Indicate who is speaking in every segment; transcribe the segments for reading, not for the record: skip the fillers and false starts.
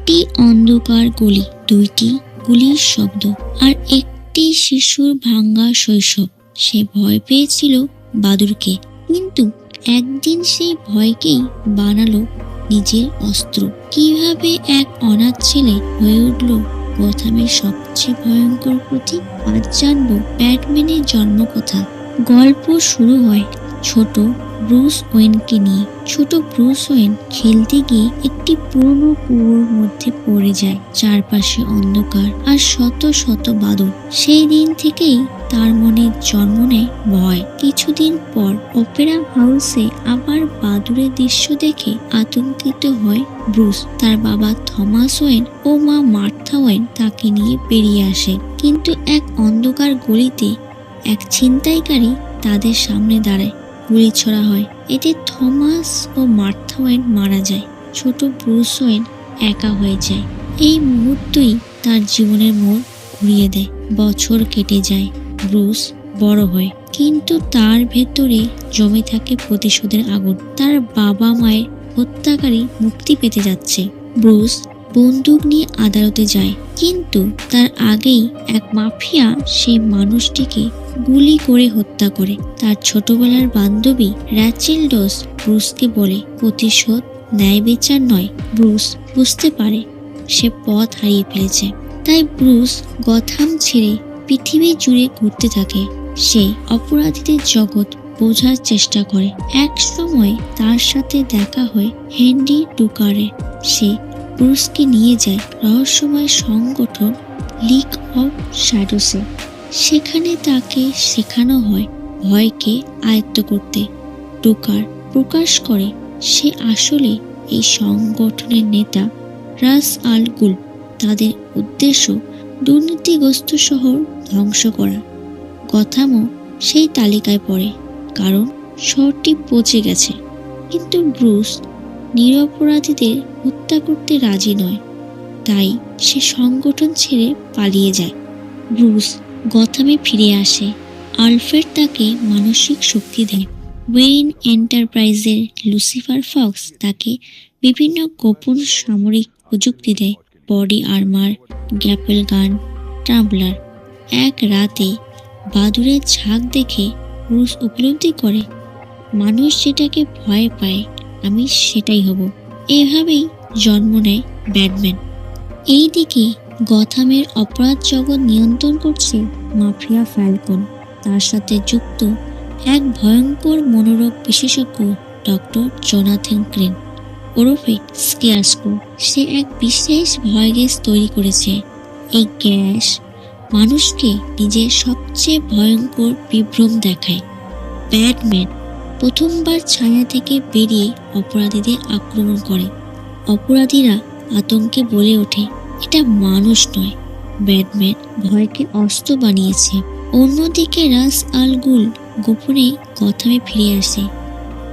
Speaker 1: একটি অন্ধকার গলি, দুইটি গুলির শব্দ আর একটি শিশুর ভাঙ্গা শৈশব। সে ভয় পেয়েছিল বাদুড়কে, কিন্তু একদিন সেই ভয়কেই বানালো নিজের অস্ত্র। কিভাবে এক অনাথ ছেলে হয়ে উঠল গথামের সবচেয়ে ভয়ঙ্কর প্রতীক, আজ জানবো ব্যাটম্যানের জন্মকথা। গল্প শুরু হয় ছোট ব্রুস ওয়েনকে নিয়ে। ছোট ব্রুস ওয়েন খেলতে গিয়ে একটি পুরনো কুয়োর মধ্যে পড়ে যায়। চারপাশে অন্ধকার আর শত শত বাদুড়। সেই দিন থেকেই তার মনে জন্ম নেয় ভয়। কিছুদিন পর অপেরা হাউসে আবার বাদুড়ের দৃশ্য দেখে আতঙ্কিত হয় ব্রুস। তার বাবা থমাস ওয়েন ও মা মার্থা ওয়েন তাকে নিয়ে বেরিয়ে আসে, কিন্তু এক অন্ধকার গলিতে এক ছিনতাইকারী তাদের সামনে দাঁড়ায়। গুলি ছোড়া হয়, এতে থমাস ও মার্থা ওয়েন মারা যায়। ছোট ব্রুস ওয়েন একা হয়ে যায়। এই মুহূর্তই তার জীবনের মোড় ঘুরিয়ে দেয়। বছর কেটে যায়, ব্রুস বড় হয়, কিন্তু তার ভেতরে জমে থাকে প্রতিশোধের আগুন। তার বাবা মায়ের হত্যাকারী মুক্তি পেতে যাচ্ছে। ব্রুস বন্দুক নিয়ে আদালতে যায়, কিন্তু তার আগেই এক মাফিয়া সেই মানুষটিকে গুলি করে হত্যা করে। তার ছোটবেলার বান্ধবী র্যাচেল ডস ব্রুসকে বলে, প্রতিশোধ ন্যায় বিচার নয়। ব্রুস বুঝতে পারে সে পথ হারিয়ে ফেলেছে, তাই ব্রুস গথাম ছেড়ে পৃথিবী জুড়ে ঘুরতে থাকে। সে অপরাধীদের জগৎ বোঝার চেষ্টা করে। এক সময় তার সাথে দেখা হয় হেনরি ডুকারের। সে ব্রুসকে নিয়ে যায় রহস্যময় সংগঠন লিগ অফ শ্যাডোসে। সেখানে তাকে শেখানো হয় ভয়কে আয়ত্ত করতে। ডুকার প্রকাশ করে সে আসলে এই সংগঠনের নেতা রাস আল গুল। তাদের উদ্দেশ্য দুর্নীতিগ্রস্ত শহর ধ্বংস করা। গথামও সেই তালিকায় পড়ে, কারণ শহরটি পচে গেছে। কিন্তু ব্রুস নিরপরাধীদের হত্যা করতে রাজি নয়, তাই সে সংগঠন ছেড়ে পালিয়ে যায়। ব্রুস গথামে ফিরে আসে। আলফ্রেড তাকে মানসিক শক্তি দেয়। ওয়েইন এন্টারপ্রাইজের লুসিফার ফক্স তাকে বিভিন্ন গোপন সামরিক প্রযুক্তি দেয়, বডি আর্মার, গ্যাপেল গান, টাম্বলার। এক রাতে বাদুড়ের ঝাঁক দেখে ব্রুস উপলব্ধি করে, মানুষ যেটাকে ভয় পায় আমি সেটাই হব। এভাবেই জন্ম নেয় ব্যাটম্যান। এইদিকে গথামের অপরাধ জগৎ নিয়ন্ত্রণ করছে মাফিয়া ফ্যালকন। তার সাথে যুক্ত এক ভয়ঙ্কর মনোরোগ বিশেষজ্ঞ ডক্টর জোনাথন ক্রেন ওরফে স্কেয়ারস্ক্রো। সে এক বিশেষ ভয় গ্যাস তৈরি করেছে। এই গ্যাস মানুষকে নিজের সবচেয়ে ভয়ঙ্কর বিভ্রম দেখায়। ব্যাটম্যান প্রথমবার ছায়া থেকে বেরিয়ে অপরাধীদের আক্রমণ করে। অপরাধীরা আতঙ্কে বলে ওঠে, এটা মানুষ নয়, ব্যাটম্যান ভয়কে অস্ত্র বানিয়েছে। অন্যদিকে রাস আল গুল গোপনে গথামে ফিরে আসে।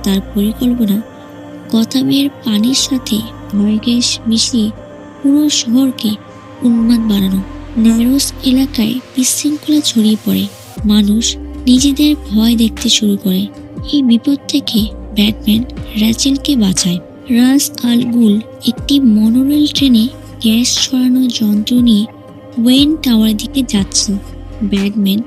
Speaker 1: তার পরিকল্পনা গথামের পানির সাথে ভয় গ্যাস মিশিয়ে পুরো শহরকে উন্মাদ বানানো। ন্যারোস এলাকায় বিশৃঙ্খলা ছড়িয়ে পড়ে। মানুষ নিজেদের ভয় দেখতে শুরু করে। এই বিপদ থেকে ব্যাটম্যান র্যাচেলকে বাঁচায়। রাস আল গুল একটি মনোরেল ট্রেনে গ্যাস ছড়ানো যন্ত্র নিয়ে ওয়েন টাওয়ার দিকে যাচ্ছে। ব্যাটম্যান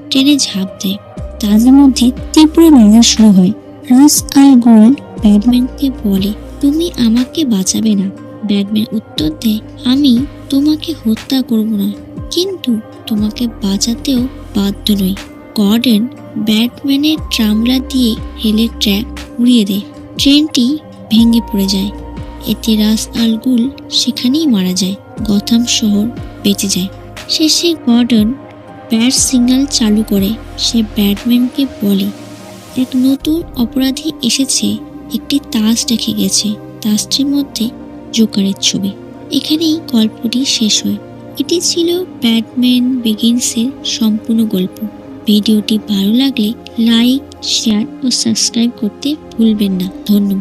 Speaker 1: ট্রেনে ঝাঁপ দেয়। তাদের মধ্যে তীব্র লড়াই শুরু হয়। রাস আল গুল ব্যাটম্যানকে বলে, তুমি আমাকে বাঁচাবে না। ব্যাটম্যান উত্তর দেয়, আমি তোমাকে হত্যা করব না, কিন্তু তোমাকে বাঁচাতেও বাধ্য নই। গর্ডন ব্যাটম্যানের ট্রামলার দিয়ে রেলের ট্র্যাক উড়িয়ে দেয়। ট্রেনটি ভেঙে পড়ে যায়। এতে রাস আল গুল সেখানেই মারা যায়। গথাম শহর বেঁচে যায়। শেষে গর্ডন ব্যাট সিগন্যাল চালু করে। সে ব্যাটম্যানকে বলে, এক নতুন অপরাধী এসেছে, একটি তাজ রেখে গেছে। তাজটির মধ্যে জোকারের ছবি। এখানেই গল্পটি শেষ হয়। এটি ছিল ব্যাটম্যান বিগিনসের সম্পূর্ণ গল্প। ভিডিওটি ভালো লাগলে লাইক, শেয়ার ও সাবস্ক্রাইব করতে ভুলবেন না। ধন্যবাদ।